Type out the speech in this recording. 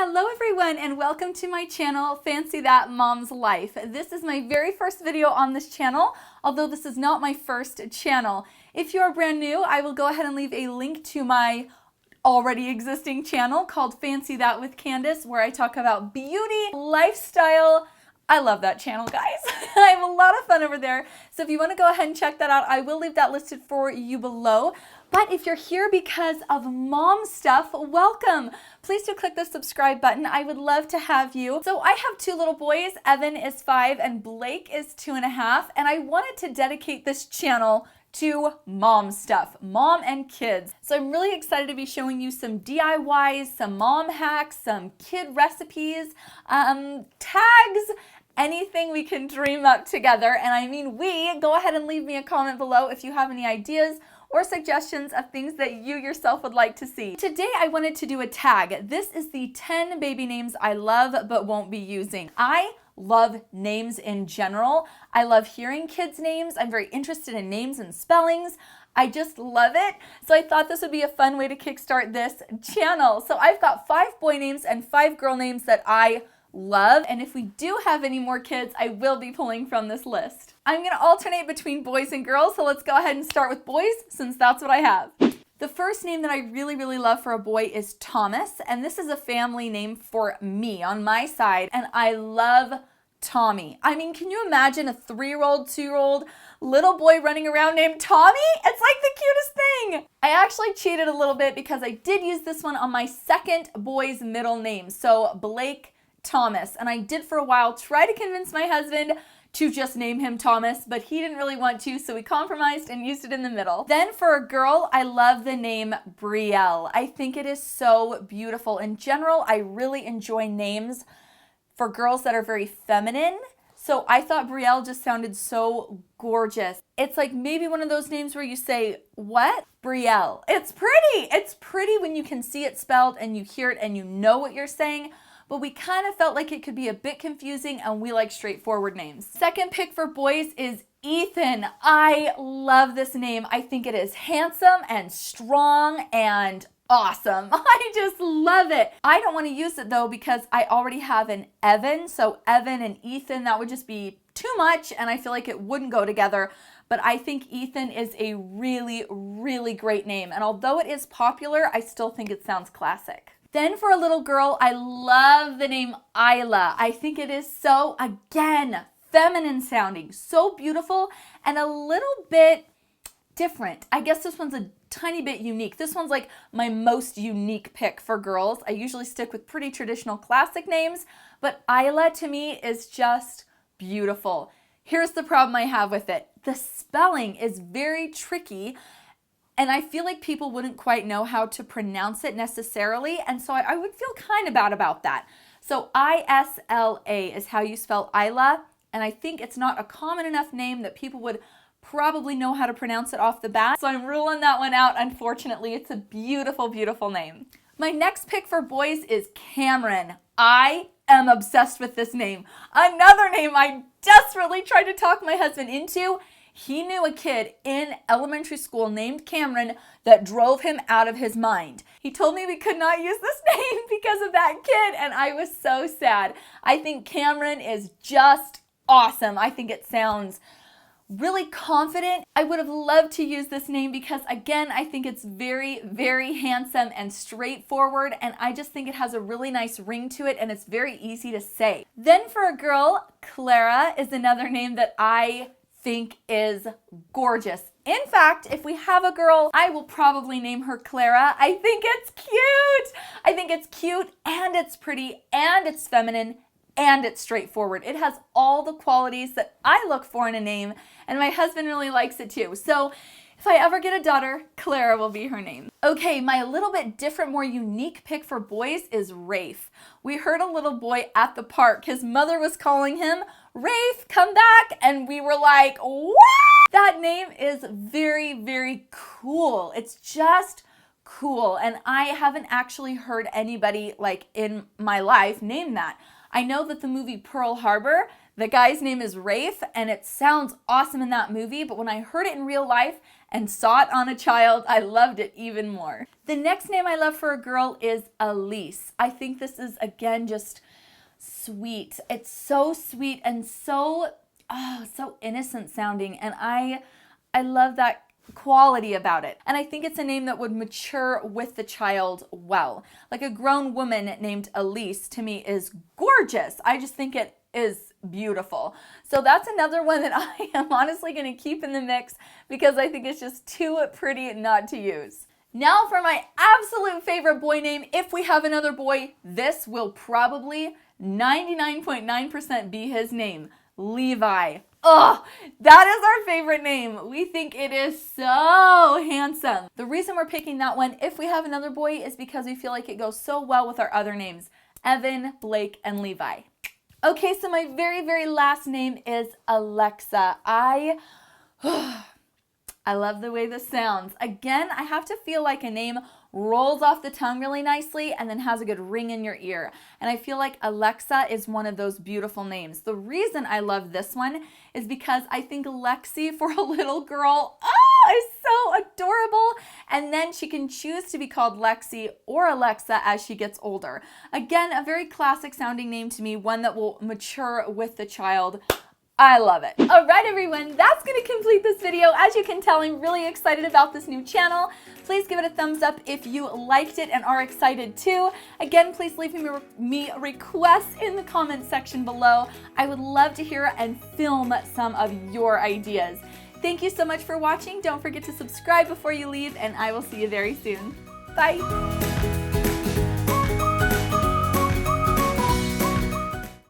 Hello everyone and welcome to my channel, Fancy That Mom's Life. This is my very first video on this channel, although this is not my first channel. If you are brand new, I will go ahead and leave a link to my already existing channel called Fancy That with Candice, where I talk about beauty, lifestyle. I love that channel, guys. I have a lot of fun over there. So if you want to go ahead and check that out, I will leave that listed for you below. But if you're here because of mom stuff, welcome. Please do click the subscribe button. I would love to have you. So I have two little boys. Evan is 5 and Blake is 2.5. And I wanted to dedicate this channel to mom stuff, mom and kids. So I'm really excited to be showing you some DIYs, some mom hacks, some kid recipes, tags, anything we can dream up together. And I mean go ahead and leave me a comment below if you have any ideas or suggestions of things that you yourself would like to see. Today I wanted to do a tag. This is the 10 baby names I love but won't be using. I love names in general. I love hearing kids' names. I'm very interested in names and spellings. I just love it. So I thought this would be a fun way to kickstart this channel. So I've got 5 boy names and 5 girl names that I love. And if we do have any more kids, I will be pulling from this list. I'm going to alternate between boys and girls. So let's go ahead and start with boys since that's what I have. The first name that I really love for a boy is Thomas. And this is a family name for me on my side. And I love Tommy. I mean, can you imagine a 3-year-old, 2-year-old little boy running around named Tommy? It's like the cutest thing. I actually cheated a little bit because I did use this one on my second boy's middle name. So Blake Thomas. And I did for a while try to convince my husband to just name him Thomas, but he didn't really want to, so we compromised and used it in the middle. Then for a girl, I love the name Brielle. I think it is so beautiful. In general, I really enjoy names for girls that are very feminine. So I thought Brielle just sounded so gorgeous. It's like maybe one of those names where you say, what? Brielle. It's pretty. It's pretty when you can see it spelled and you hear it and you know what you're saying. But we kind of felt like it could be a bit confusing and we like straightforward names. Second pick for boys is Ethan. I love this name. I think it is handsome and strong and awesome. I just love it. I don't want to use it though because I already have an Evan. So Evan and Ethan, that would just be too much and I feel like it wouldn't go together. But I think Ethan is a really great name. And although it is popular, I still think it sounds classic. Then for a little girl, I love the name Isla. I think it is so, again, feminine sounding, so beautiful and a little bit different. I guess this one's a tiny bit unique. This one's like my most unique pick for girls. I usually stick with pretty traditional classic names, but Isla to me is just beautiful. Here's the problem I have with it. The spelling is very tricky. And I feel like people wouldn't quite know how to pronounce it necessarily. And so I would feel kind of bad about that. So Isla is how you spell Isla. And I think it's not a common enough name that people would probably know how to pronounce it off the bat. So I'm ruling that one out, unfortunately. It's a beautiful name. My next pick for boys is Cameron. I am obsessed with this name. Another name I desperately tried to talk my husband into. He knew a kid in elementary school named Cameron that drove him out of his mind. He told me we could not use this name because of that kid, and I was so sad. I think Cameron is just awesome. I think it sounds really confident. I would have loved to use this name because, again, I think it's very handsome and straightforward, and I just think it has a really nice ring to it, and it's very easy to say. Then for a girl, Clara is another name that I think is gorgeous. In fact, if we have a girl, I will probably name her Clara. I think it's cute. I think it's cute and it's pretty and it's feminine and it's straightforward. It has all the qualities that I look for in a name and my husband really likes it too. So if I ever get a daughter, Clara will be her name. Okay, my little bit different, more unique pick for boys is Rafe. We heard a little boy at the park. His mother was calling him, Rafe, come back. And we were like, what? That name is very cool. It's just cool. And I haven't actually heard anybody like in my life name that. I know that the movie Pearl Harbor, the guy's name is Rafe, and it sounds awesome in that movie, but when I heard it in real life and saw it on a child, I loved it even more. The next name I love for a girl is Elise. I think this is, again, just sweet. It's so sweet and so innocent sounding, and I love that quality about it. And I think it's a name that would mature with the child well. Like a grown woman named Elise to me is gorgeous. I just think it is beautiful. So that's another one that I am honestly going to keep in the mix because I think it's just too pretty not to use. Now for my absolute favorite boy name. If we have another boy, this will probably 99.9% be his name, Levi. Oh, that is our favorite name. We think it is so handsome. The reason we're picking that one, if we have another boy, is because we feel like it goes so well with our other names, Evan, Blake, and Levi. Okay, so my very, very last name is Alexa. I love the way this sounds. Again, I have to feel like a name rolls off the tongue really nicely and then has a good ring in your ear. And I feel like Alexa is one of those beautiful names. The reason I love this one is because I think Lexi for a little girl, is so adorable. And then she can choose to be called Lexi or Alexa as she gets older. Again, a very classic sounding name to me, one that will mature with the child. I love it. All right, everyone, that's going to complete this video. As you can tell, I'm really excited about this new channel. Please give it a thumbs up if you liked it and are excited too. Again, please leave me requests in the comment section below. I would love to hear and film some of your ideas. Thank you so much for watching. Don't forget to subscribe before you leave, and I will see you very soon. Bye.